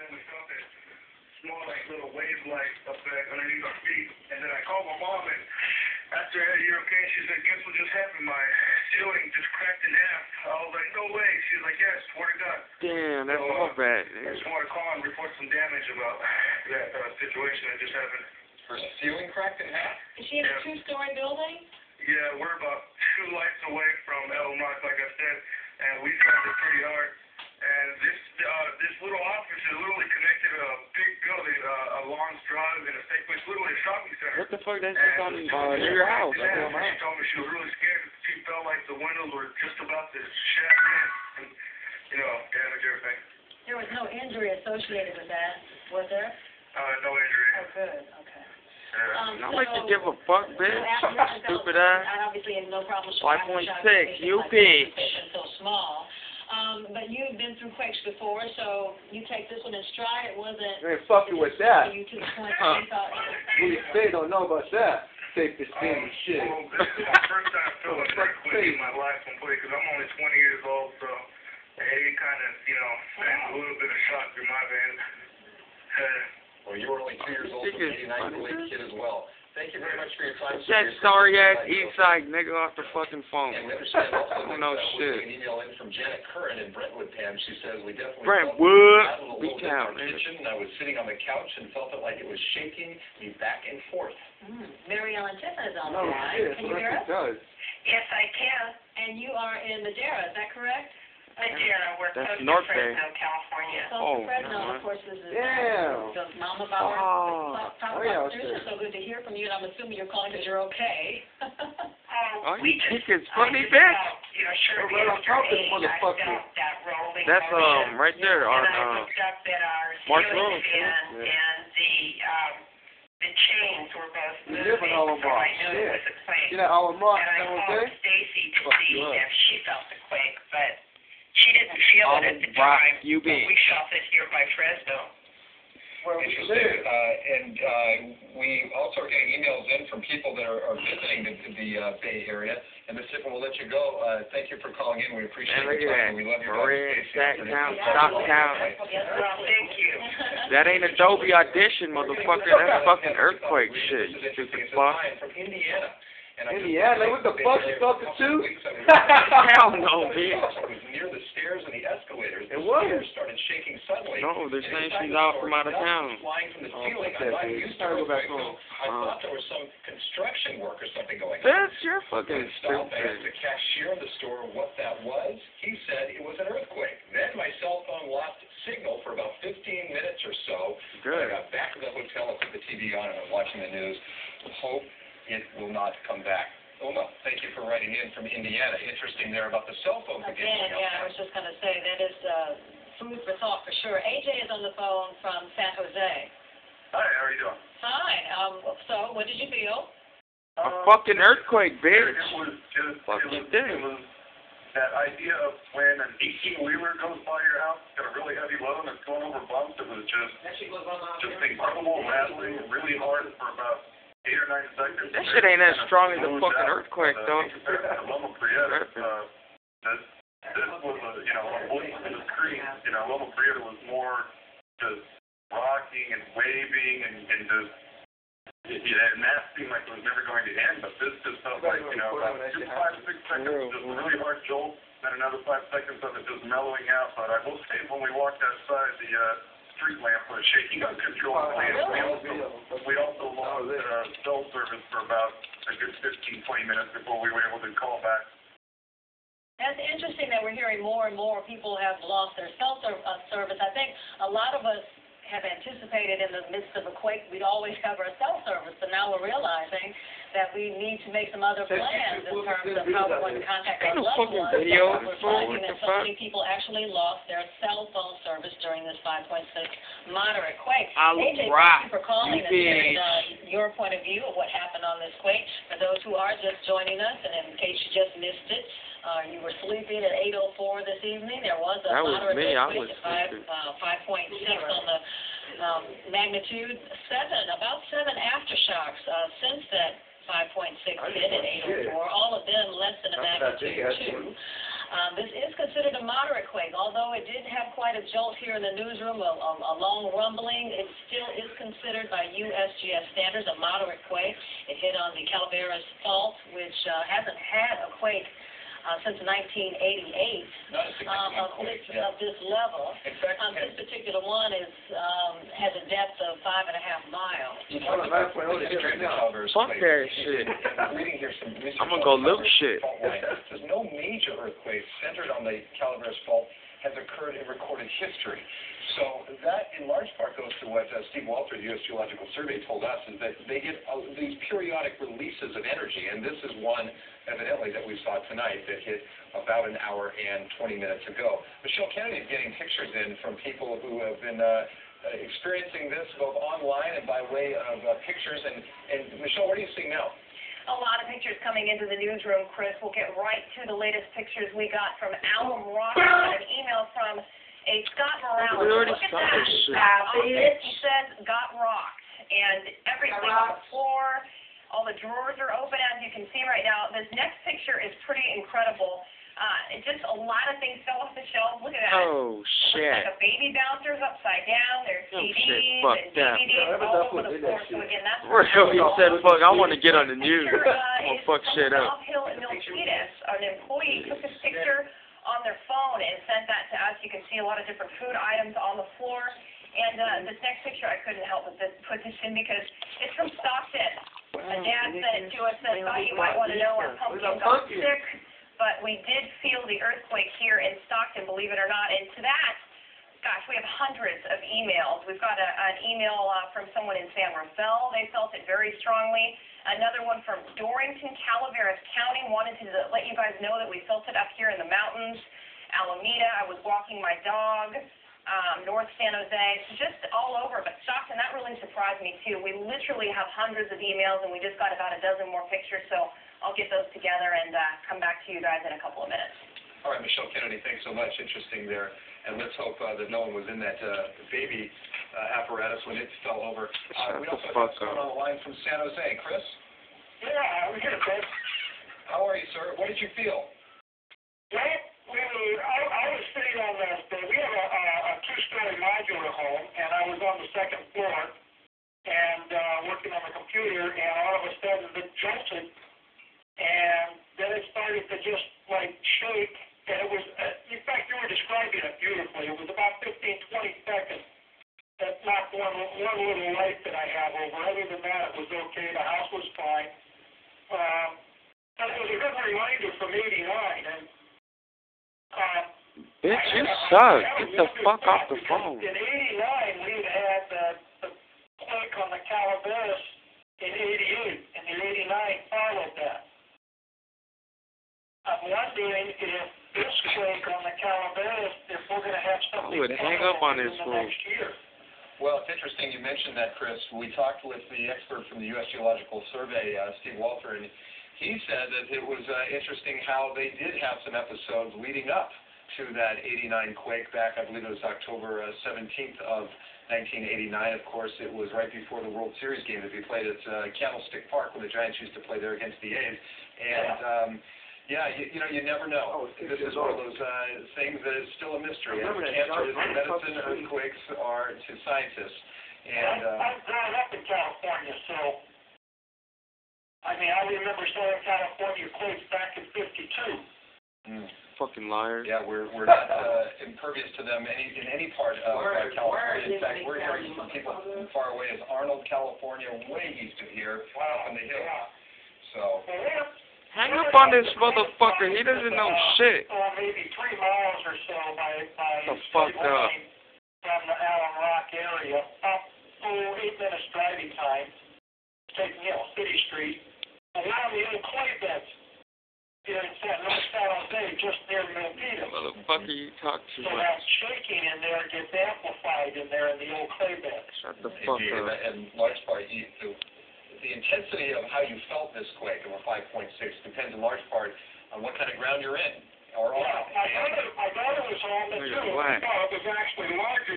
then we felt this small, like, little wave-like effect underneath our feet. And then I called my mom, and after, hey, you're okay? She said, guess what just happened? My ceiling just cracked in half. I was like, no way. She was like, yes, swear to God. Damn, that's all bad. I just want to call and report some damage about that situation that just happened. Her ceiling cracked in half? Is she in a two-story building? Yeah, we're about 2 lights away from Elm Rock, like I said, and we found it pretty hard. And this little office is literally connected to a big building, a Lawrence Drive and a Safeway, literally a shopping center. What the fuck? That's just on near your house. She told me she was really scared. She felt like the windows were just about to shatter in and, you know, damage everything. There was no injury associated with that, was there? No injury. Oh, good. Okay. Yeah. I like to give a fuck, bitch. Stupid ass. I obviously have no problem. 5.6, you bitch. So small. But you've been through quakes before, so you take this one in stride. It wasn't. Man, fucking with that. You to the point where you thought. What they don't know about that? Safe to spin and shit. Well, this is my first time feeling like quitting my life completely because I'm only 20 years old, so it kind of, you know, sent a little bit of shock through my veins. Well, you were only 2 years old, so maybe a nice little kid as well. Thank you very much for your time. That sorry ass Eastside nigga off the fucking phone. And we understand also that no we're shit. getting an email in from Janet Curran in Brentwood, Pam. She says, we definitely Brentwood, be town, in our kitchen, and I was sitting on the couch and felt it like it was shaking me back and forth. Mary Ellen Tiffin is on the No, line. shit, Can you hear us? it does. Yes, I can. And you are in Madera, is that correct? Madera, we're That's close to North Bay. Fresno, California. Close to Fresno, of course, this is the Mama Bauer. Oh, yeah, It's so good to hear from you, and I'm assuming you're calling because you're okay. Oh, We you just, think it's funny, I just bitch? felt, you know, sure Well, I'm talking, I motherfucker. felt that rolling That's motion. right there on And I looked up at our Mark ceiling Road. fan, Yeah. and the chains were both You moving, live in Alamo. so I knew it Yeah. was a quake. You know, Alamo, And I San called Jose? Stacy to Fuck see you up. if she felt the quake, but she didn't feel it at the time. You But be. we felt it here by Fresno. Where was Interesting. it? We also are getting emails in from people that are visiting the Bay Area. And Ms. Tiffin, we'll let you go. Thank you for calling in. We appreciate And look your at time. that. We love your Marin, Sac Stacy. Town, Stock Town. Well, thank you. That ain't Adobe Audition, motherfucker. That's fucking earthquake shit, you stupid fuck. From Indiana. Indiana? What the fuck? You felt it too? Hell no, bitch. It was near the stairs and the escalators. It was? The stairs started shaking suddenly. No, they're saying she's out from out of town. Flying from the ceiling. fuck that, I'm not dude. used Time to go back earthquakes, home. so I thought there was some construction work or something going on. Bitch, you're When fucking it stopped, I asked stupid. the cashier of the store what that was. He said it was an earthquake. Then my cell phone lost signal for about 15 minutes or so. Good. I got back to the hotel and put the TV on and I'm watching the news. Hope it will not come back. Uma, thank you for writing in from Indiana. Interesting there about the cell phone. Again, yeah, I was just going to say, that is food for thought for sure. AJ is on the phone from San Jose. Hi, how are you doing? Fine. So, what did you feel? A fucking earthquake, bitch. It was just, Fuck you it did. was that idea of when an 18-wheeler goes by your house, got a really heavy load and it's going over bumps. It was just incredible rattling, really hard for about 8 or 9 seconds. That shit ain't as strong as a fucking earthquake, though. This was a voice in the screen. Loma Prieta was more just rocking and waving and just, and that seemed like it was never going to end. But this just felt like, about 5, 6 seconds, just a really hard jolt, then another 5 seconds of it just mellowing out. But I will say, when we walked outside, the street lamp was shaking uncontrollably. We also lost cell service for about a good 15, 20 minutes before we were able to call back. That's interesting that we're hearing more and more people have lost their cell service. I think a lot of us have anticipated in the midst of a quake we'd always have our cell service, but now we're realizing that we need to make some other plans in terms of how we're going to contact our loved ones. We're finding that so many people actually lost their cell phone service during this 5.6 moderate quake. AJ, thank you for calling and sharing your point of view of what happened on this quake. For those who are just joining us, and in case you just missed it, you were sleeping at 8:04 this evening. There was a moderate earthquake at 5.6 on the magnitude 7, about 7 aftershocks since that 5.6 hit at 8:04. All of them less than a magnitude 2. This is considered a moderate quake, although it did have quite a jolt here in the newsroom, a long rumbling. It still is considered by USGS standards a moderate quake. It hit on the Calaveras Fault, which hasn't had a quake since 1988 of this level. In fact, this particular one has a depth of 5.5 miles. Fuck that shit. Reading here some I'm gonna go loot shit. Says no major earthquake centered on the Calaveras Fault has occurred in recorded history. So that, in large part, goes to what Steve Walter, the U.S. Geological Survey, told us, is that they get these periodic releases of energy, and this is one, evidently, that we saw tonight that hit about an hour and 20 minutes ago. Michelle Kennedy is getting pictures in from people who have been experiencing this both online and by way of pictures. And Michelle, what are you seeing now? A lot of pictures coming into the newsroom, Chris. We'll get right to the latest pictures we got from Alan Rock, an email from a Scott Morales. Look at that. On this, he says, got rocked. And everything on the floor, all the drawers are open, as you can see right now. This next picture is pretty incredible. Just a lot of things fell off the shelves. Look at that. Oh, shit. Looks like a baby bouncer's upside down. There's CDs fuck and that. DVDs all over the floor. So again, that's Real, he said, fuck, I want to get on the news. I'm gonna fuck shit up. Uphill in Milpitas, an employee took this picture on their phone and sent that to us. You can see a lot of different food items on the floor. And this next picture, I couldn't help but put this in because it's from Stockton. A dad sent it to us and thought you might want to know our pumpkin got sick. But we did feel the earthquake here in Stockton, believe it or not. And to that, gosh, we have hundreds of emails. We've got an email from someone in San Rafael. They felt it very strongly. Another one from Dorrington, Calaveras County, wanted to let you guys know that we felt it up here in the mountains. Alameda, I was walking my dog. North San Jose, so just all over. But Stockton, that really surprised me too. We literally have hundreds of emails, and we just got about a dozen more pictures. So I'll get those together and come back to you guys in a couple of minutes. All right, Michelle Kennedy, thanks so much. Interesting there. And let's hope that no one was in that baby apparatus when it fell over. We also have someone on the line from San Jose. Chris? Yeah, I'm here, Chris. How are you, sir? What did you feel? Well, I was sitting on we have a two-story modular home, and I was on the second floor and working on the computer, and all of a sudden it jolted, and then it started to just like shake, and it was, in fact, you were describing it beautifully. It was about 15, 20 seconds that knocked one little light that I have over. Other than that, it was okay. The house was fine. But it was a good reminder from '89, and bitch, you suck. Get the fuck off the phone. In '89, we had the quake on the Calaveras in '88, and the '89 followed that. I'm wondering if this quake on the Calaveras, if we're going to have something I would hang up on this fool. next year. Well, it's interesting you mentioned that, Chris. We talked with the expert from the U.S. Geological Survey, Steve Walter, and he said that it was interesting how they did have some episodes leading up to that '89 quake back, I believe it was October 17th of 1989. Of course, it was right before the World Series game that we played at Candlestick Park when the Giants used to play there against the A's. And, you never know. This is one of those things that is still a mystery. Cancer is medicine, earthquakes are to scientists. And I'm growing up in California, so I mean, I remember Southern California quakes back in '52. Fucking liar. Yeah, we're not impervious to them in any part of California. In fact, we're hearing from people far away as Arnold, California, way east of here, up on the hill. So. Hang up on this motherfucker. He doesn't know shit. Maybe 3 miles or so by the fuck up. From the Allen Rock area. About 8 minutes driving time. Taking, City Street. And we're on the old clay beds here in San Jose, just near Milpitas. Motherfucker, you talk too so much. that shaking in there gets amplified in there in the old clay beds. Shut the fuck up. And large part, the intensity of how you felt this quake over 5.6 depends in large part on what kind of ground you're in. Or my daughter was home, and too. It was actually larger.